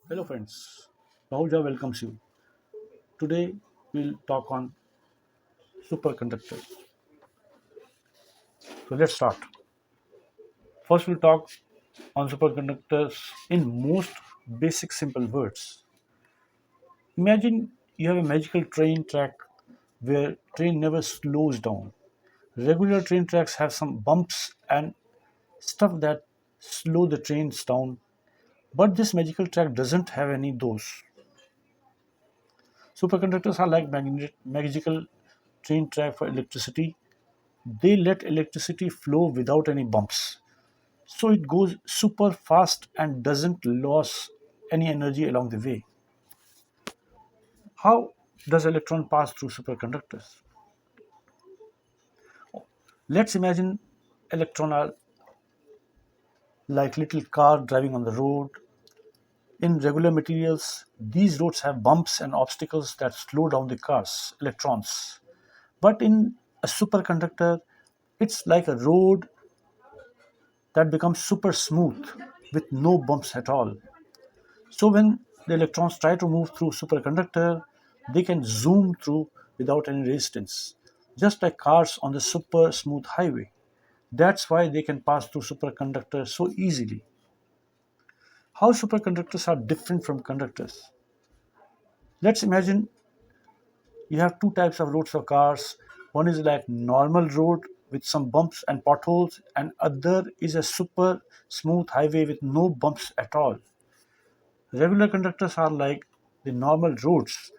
Hello friends, Rahuja welcomes you. Today we'll talk on superconductors. So let's start. First we'll talk on superconductors in most basic simple words. Imagine you have a magical train track where train never slows down. Regular train tracks have some bumps and stuff that slow the trains down, but this magical track doesn't have any those. Superconductors are like magical train track for electricity. They let electricity flow without any bumps. So it goes super fast and doesn't lose any energy along the way. How does electron pass through superconductors? Let's imagine electron are like little car driving on the road. In regular materials, these roads have bumps and obstacles that slow down the cars, electrons. But in a superconductor, it's like a road that becomes super smooth with no bumps at all. So when the electrons try to move through superconductor, they can zoom through without any resistance, just like cars on the super smooth highway. That's why they can pass through superconductors so easily. How superconductors are different from conductors? Let's imagine you have two types of roads for cars. One is like normal road with some bumps and potholes, and other is a super smooth highway with no bumps at all. Regular conductors are like the normal roads.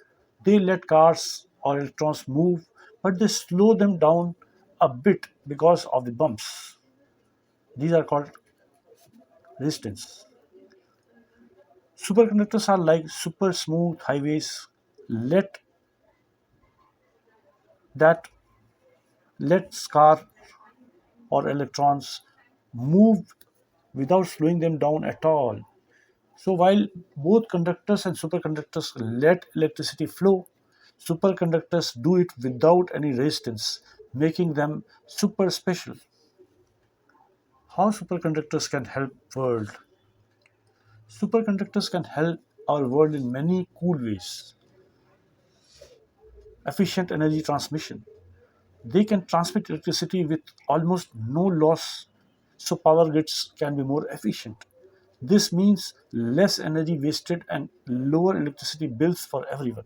They let cars or electrons move, but they slow them down a bit because of the bumps. These are called resistance. Superconductors are like super smooth highways let that lets car or electrons move without slowing them down at all. So while both conductors and superconductors let electricity flow, superconductors do it without any resistance, making them super special. How superconductors can help world? Superconductors can help our world in many cool ways. Efficient energy transmission. They can transmit electricity with almost no loss, so power grids can be more efficient. This means less energy wasted and lower electricity bills for everyone.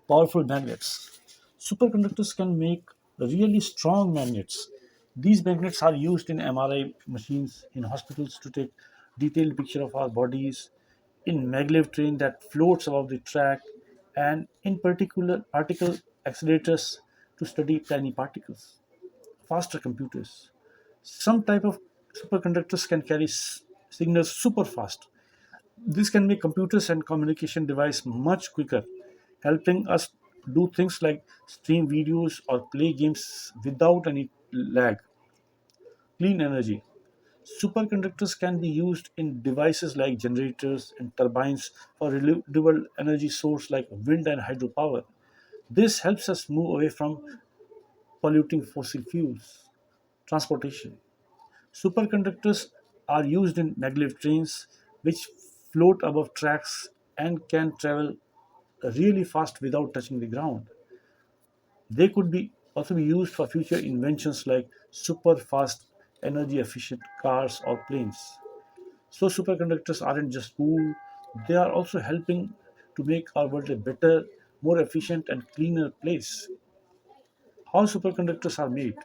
Powerful magnets. Superconductors can make really strong magnets. These magnets are used in MRI machines in hospitals to take detailed picture of our bodies, in maglev train that floats above the track, and in particular particle accelerators to study tiny particles. Faster computers. Some type of superconductors can carry signals super fast. This can make computers and communication device much quicker, helping us do things like stream videos or play games without any lag. Clean energy. Superconductors can be used in devices like generators and turbines for renewable energy source like wind and hydropower. This helps us move away from polluting fossil fuels. Transportation. Superconductors are used in maglev trains, which float above tracks and can travel really fast without touching the ground. They could be also be used for future inventions like super fast, energy efficient cars or planes. So superconductors aren't just cool; they are also helping to make our world a better, more efficient, and cleaner place. How superconductors are made?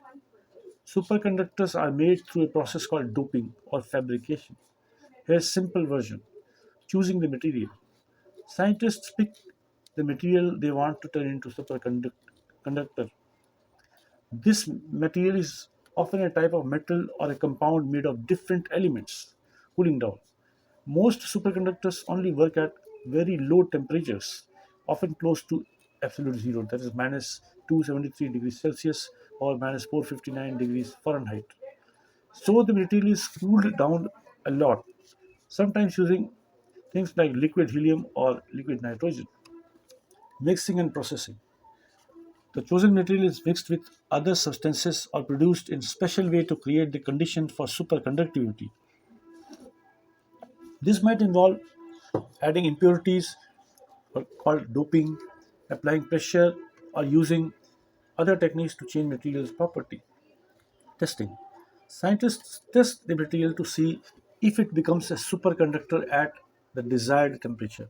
Superconductors are made through a process called doping or fabrication. Here's simple version. Choosing the material. Scientists pick the material they want to turn into superconductor. This material is often a type of metal or a compound made of different elements. Cooling down. Most superconductors only work at very low temperatures, often close to absolute zero, that is minus 273 degrees Celsius or minus 459 degrees Fahrenheit. So the material is cooled down a lot, sometimes using things like liquid helium or liquid nitrogen. Mixing and processing. The chosen material is mixed with other substances or produced in special way to create the condition for superconductivity. This might involve Adding impurities called doping, applying pressure, or using other techniques to change materials property. Testing. Scientists test the material to see if it becomes a superconductor at the desired temperature.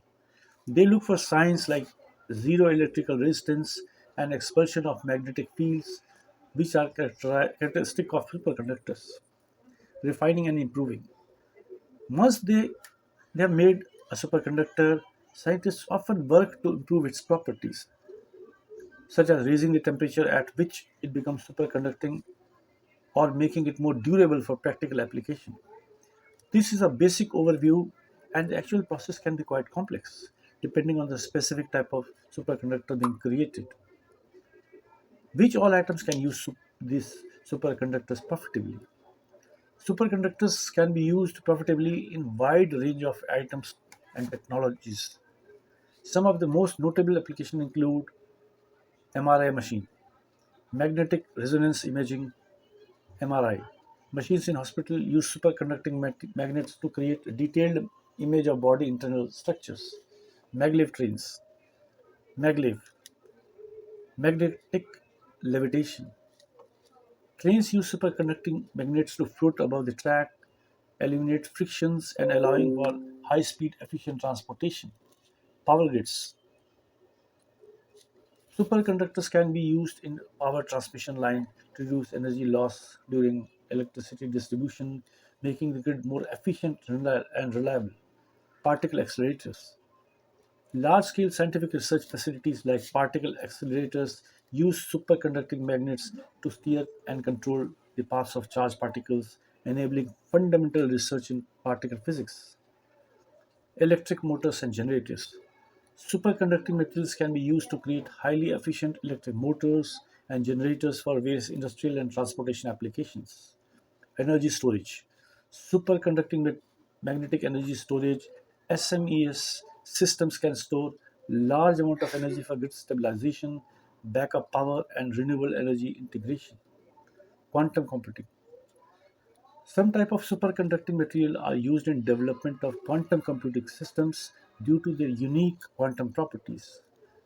They look for signs like zero electrical resistance and expulsion of magnetic fields, which are characteristic of superconductors. Refining and improving. Once they have made a superconductor, scientists often work to improve its properties, such as raising the temperature at which it becomes superconducting or making it more durable for practical application. This is a basic overview, and the actual process can be quite complex, depending on the specific type of superconductor being created. Which all atoms can use these superconductors profitably? Superconductors can be used profitably in wide range of items and technologies. Some of the most notable applications include MRI machine, magnetic resonance imaging (MRI). Machines in hospital use superconducting magnets to create a detailed image of body internal structures. Maglev trains, maglev, magnetic levitation. Trains use superconducting magnets to float above the track, eliminate frictions and allowing for high-speed efficient transportation. Power grids. Superconductors can be used in power transmission line to reduce energy loss during electricity distribution, making the grid more efficient and reliable. Particle accelerators. Large-scale scientific research facilities like particle accelerators use superconducting magnets to steer and control the paths of charged particles, enabling fundamental research in particle physics. Electric motors and generators. Superconducting materials can be used to create highly efficient electric motors and generators for various industrial and transportation applications. Energy storage. Superconducting magnetic energy storage (SMES) systems can store large amount of energy for grid stabilization, backup power, and renewable energy integration. Quantum computing. Some type of superconducting material are used in development of quantum computing systems due to their unique quantum properties.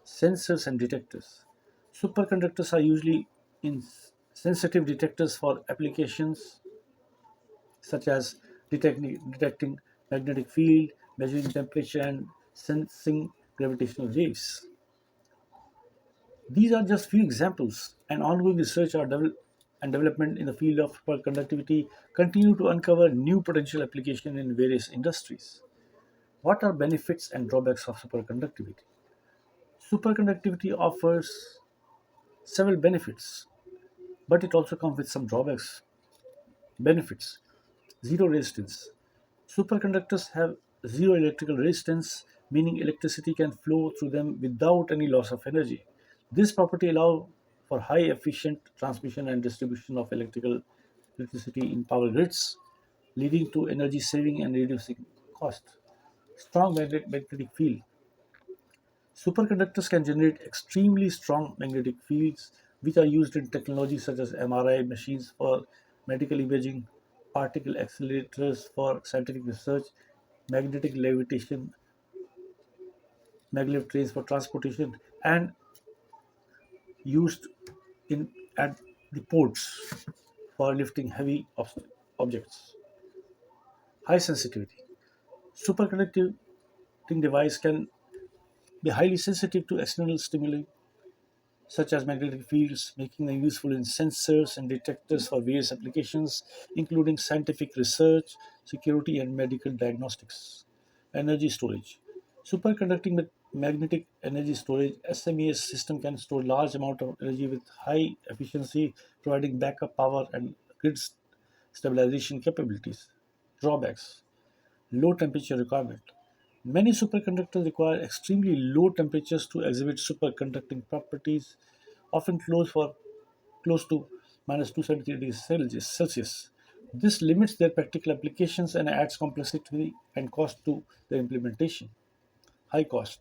Sensors and detectors. Superconductors are usually in sensitive detectors for applications such as detecting magnetic field, measuring temperature, and sensing gravitational waves. These are just few examples, and ongoing research and development in the field of superconductivity continue to uncover new potential application in various industries. What are benefits and drawbacks of superconductivity? Superconductivity offers several benefits, but it also comes with some drawbacks. Benefits: zero resistance. Superconductors have zero electrical resistance, meaning electricity can flow through them without any loss of energy. This property allows for high efficient transmission and distribution of electricity in power grids, leading to energy saving and reducing cost. Strong magnetic field. Superconductors can generate extremely strong magnetic fields, which are used in technologies such as MRI machines for medical imaging, particle accelerators for scientific research, magnetic levitation, maglev trains for transportation, and used in at the ports for lifting heavy objects. High sensitivity. Superconducting device can be highly sensitive to external stimuli such as magnetic fields, making them useful in sensors and detectors for various applications, including scientific research, security, and medical diagnostics. Energy storage. Superconducting magnetic energy storage (SMES) system can store large amount of energy with high efficiency, providing backup power and grid stabilization capabilities. Drawbacks: low temperature requirement. Many superconductors require extremely low temperatures to exhibit superconducting properties, often close to -273 degrees Celsius. This limits their practical applications and adds complexity and cost to their implementation. High cost.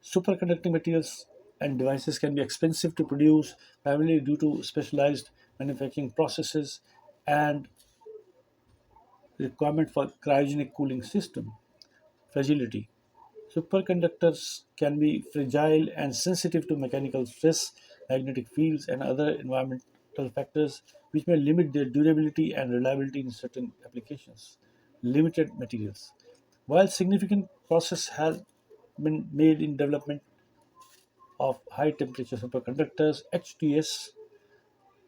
Superconducting materials and devices can be expensive to produce, primarily due to specialized manufacturing processes and requirement for cryogenic cooling system. Fragility. Superconductors can be fragile and sensitive to mechanical stress, magnetic fields, and other environmental factors which may limit their durability and reliability in certain applications. Limited materials. While significant progress has been made in development of high temperature superconductors (HTS)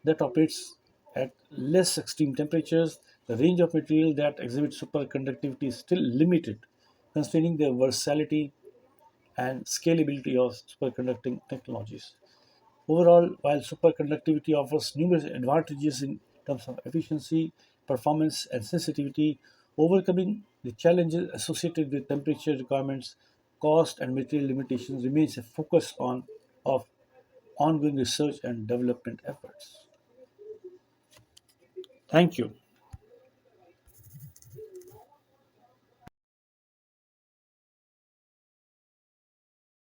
that operates at less extreme temperatures, the range of material that exhibit superconductivity is still limited, constraining their versatility and scalability of superconducting technologies. Overall, while superconductivity offers numerous advantages in terms of efficiency, performance, and sensitivity, overcoming the challenges associated with temperature requirements, cost, and material limitations remains a focus of ongoing research and development efforts. Thank you.